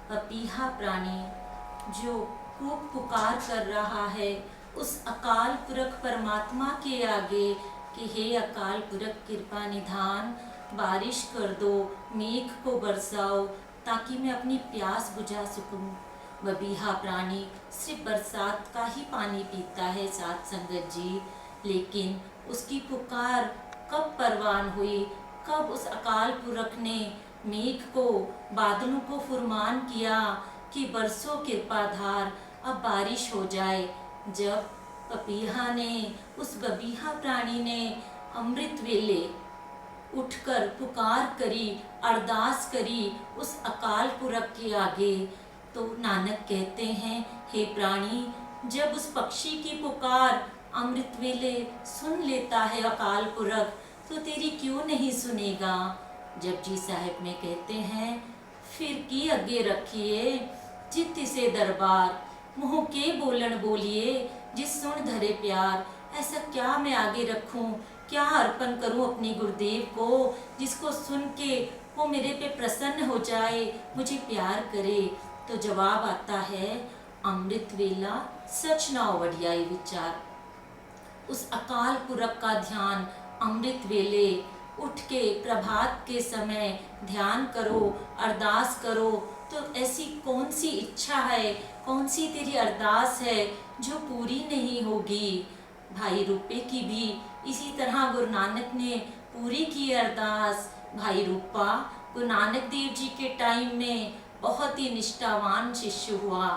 पपीहा प्राणी जो कूक पुकार कर रहा है उस अकाल पुरख परमात्मा के आगे कि हे अकाल पुरख कृपा निधान, बारिश कर दो, मेघ को बरसाओ ताकि मैं अपनी प्यास बुझा सकूं। बबीहा प्राणी सिर्फ बरसात का ही पानी पीता है साध संगत जी, लेकिन उसकी पुकार कब परवान हुई, कब उस अकाल पुरख ने मेघ को, बादलों को फुरमान किया कि बरसों कृपाधार अब बारिश हो जाए। जब पपीहा ने, उस बबीहा प्राणी ने अमृत वेले उठकर पुकार करी, अरदास करी उस अकाल पुरख के आगे, तो नानक कहते हैं हे प्राणी, जब उस पक्षी की पुकार अमृत वेले सुन लेता है अकाल पुरख तो तेरी क्यों नहीं सुनेगा। जपजी साहिब में कहते हैं फिर की अगे रखिए चित्त से दरबार, मुँह के बोलन बोलिए जिस सुन धरे प्यार। ऐसा क्या मैं आगे रखूं, क्या अर्पण करूं अपने गुरुदेव को जिसको सुन के वो मेरे पे प्रसन्न हो जाए, मुझे प्यार करे। तो जवाब आता है, अमृत वेला सच ना वडियाई विचार। उस अकाल पुरख का ध्यान अमृत वेले उठ के प्रभात के समय ध्यान करो, अरदास करो। तो ऐसी कौन सी इच्छा है, कौन सी तेरी अरदास है जो पूरी नहीं होगी। भाई रूपे की भी इसी तरह गुरु नानक ने पूरी की अरदास। भाई रूपा गुरु नानक देव जी के टाइम में बहुत ही निष्ठावान शिष्य हुआ,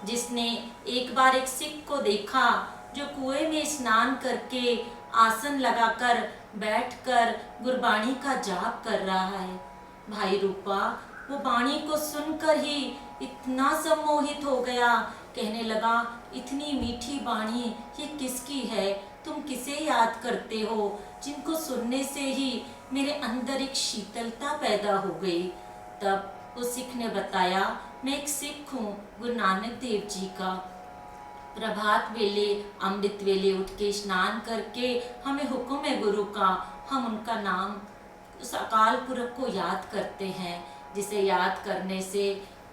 जिसने एक बार एक सिख को देखा जो कुएं में स्नान करके आसन लगाकर बैठकर गुरबाणी का जाप कर रहा है। भाई रूपा वो बाणी को सुनकर ही इतना सम्मोहित हो गया, कहने लगा, इतनी मीठी बाणी ये किसकी है, तुम किसे याद करते हो, जिनको सुनने से ही मेरे अंदर एक शीतलता पैदा हो गई। तब उस सिख ने बताया, मैं एक सिख हूँ गुरु नानक देव जी का। प्रभात वेले अमृत वेले उठ के स्नान करके हमें हुक्म है गुरु का, हम उनका नाम उस अकाल पुरख को याद करते हैं, जिसे याद करने से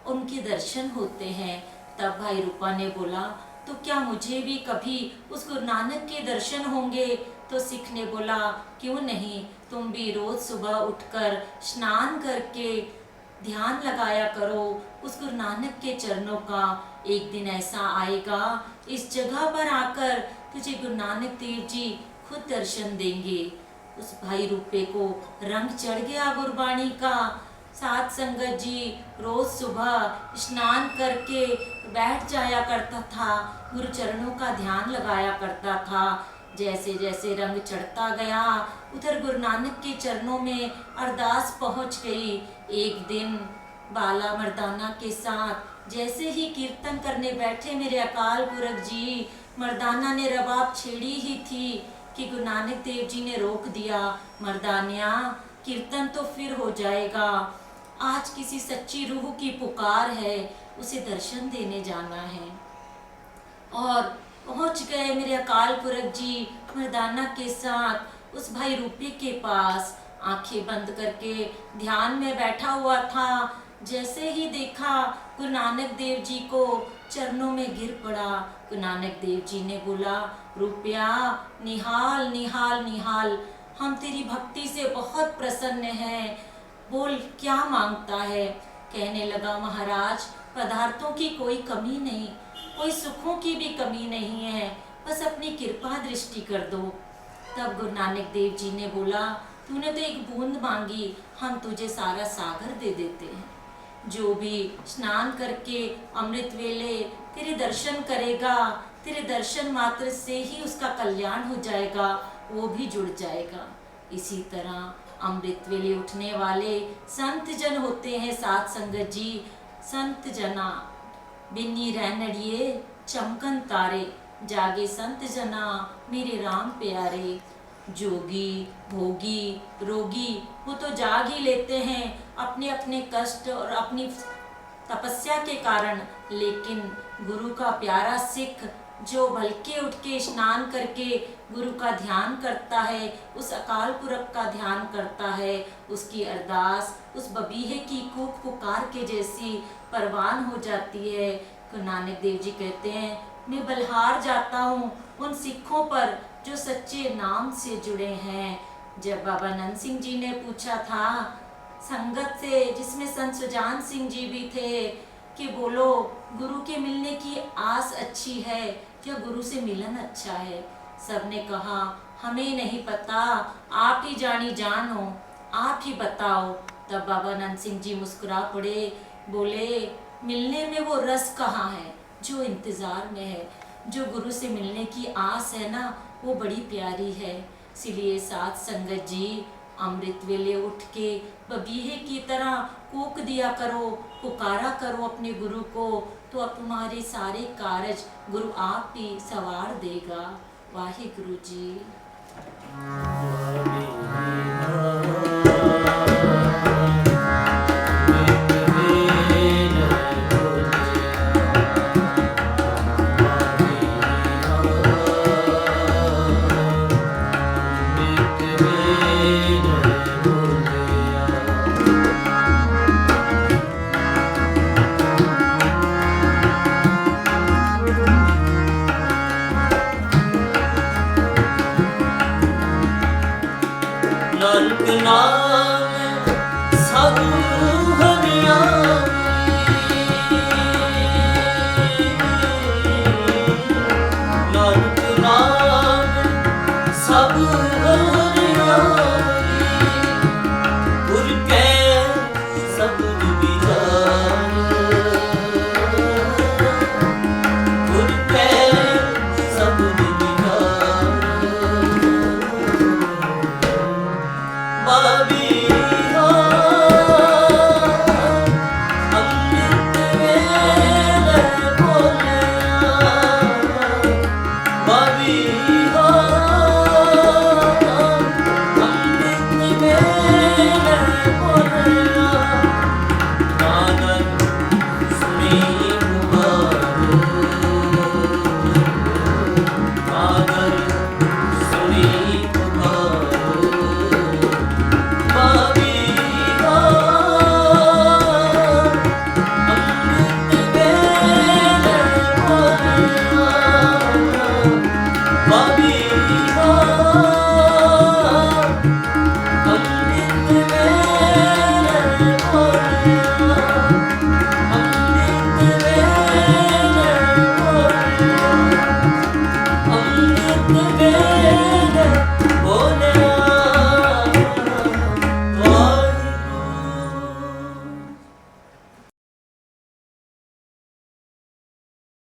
उनके दर्शन होते हैं। तब भाई रूपा ने बोला, तो क्या मुझे भी कभी उस गुरु नानक के दर्शन होंगे। तो सिख ने बोला, क्यों नहीं, तुम भी रोज सुबह उठकर स्नान करके ध्यान लगाया करो उस गुरु नानक के चरणों का। एक दिन ऐसा आएगा, इस जगह पर आकर तुझे गुरु नानक देव जी खुद दर्शन देंगे। उस भाई रूपे को रंग चढ़ गया गुरबाणी का। साथ संगत जी रोज सुबह स्नान करके बैठ जाया करता था, गुरु चरणों का ध्यान लगाया करता था। जैसे जैसे रंग चढ़ता गया, उधर गुरु नानक के चरणों में अरदास पहुंच गई। एक दिन बाला मर्दाना के साथ जैसे ही कीर्तन करने बैठे मेरे अकाल पुरख जी, मर्दाना ने रबाब छेड़ी ही थी कि गुरु नानक देव जी ने रोक दिया, मर्दानिया कीर्तन तो फिर हो जाएगा, आज किसी सच्ची रूह की पुकार है, उसे दर्शन देने जाना है। और पहुंच गए मेरे अकाल पुरख जी मर्दाना के साथ उस भाई रूपे के पास। आंखें बंद करके ध्यान में बैठा हुआ था। जैसे ही देखा गुरु नानक देव जी को, चरणों में गिर पड़ा। गुरु नानक देव जी ने बोला, रुपया निहाल निहाल निहाल, हम तेरी भक्ति से बहुत प्रसन्न हैं, बोल क्या मांगता है। कहने लगा, महाराज पदार्थों की कोई कमी नहीं, कोई सुखों की भी कमी नहीं है, बस अपनी कृपा दृष्टि कर दो। तब गुरु नानक देव जी ने बोला, तूने तो एक बूंद मांगी, हम तुझे सारा सागर दे देते हैं। जो भी स्नान करके अमृत वेले तेरे दर्शन करेगा, तेरे दर्शन मात्र से ही उसका कल्याण हो जाएगा, वो भी जुड़ जाएगा। इसी तरह अमृत वेले उठने वाले संत जन होते हैं साथ संगत जी। संत जना बिन्नी रहनड़िए चमकन तारे, जागे संत जना मेरे राम प्यारे। जोगी भोगी रोगी वो तो जाग ही लेते हैं अपने अपने कष्ट और अपनी तपस्या के कारण, लेकिन गुरु का प्यारा सिख जो भलके उठ के स्नान करके गुरु का ध्यान करता है, उस अकाल पुरख का ध्यान करता है, उसकी अरदास उस बबीहे की कूक पुकार के जैसी परवान हो जाती है। गुरु नानक देव जी कहते हैं, मैं बलहार जाता हूँ उन सिखों पर जो सच्चे नाम से जुड़े हैं। जब बाबा नंद सिंह जी ने पूछा था संगत से, जिसमें संत सुजान सिंह जी भी थे, कि बोलो गुरु के मिलने की आस अच्छी है या गुरु से मिलन अच्छा है। सबने कहा, हमें नहीं पता, आप ही जानी जान हो, आप ही बताओ। तब बाबा नंद सिंह जी मुस्कुरा पड़े, बोले, मिलने में वो रस कहाँ है जो इंतज़ार में है। जो गुरु से मिलने की आस है ना, वो बड़ी प्यारी है। इसलिए साथ संगत जी अमृत वेले उठ के बबीहे की तरह कूक दिया करो, पुकारा करो अपने गुरु को, तो अब तुम्हारे सारे कार्य गुरु आप ही सवार देगा। वाहिगुरु जी।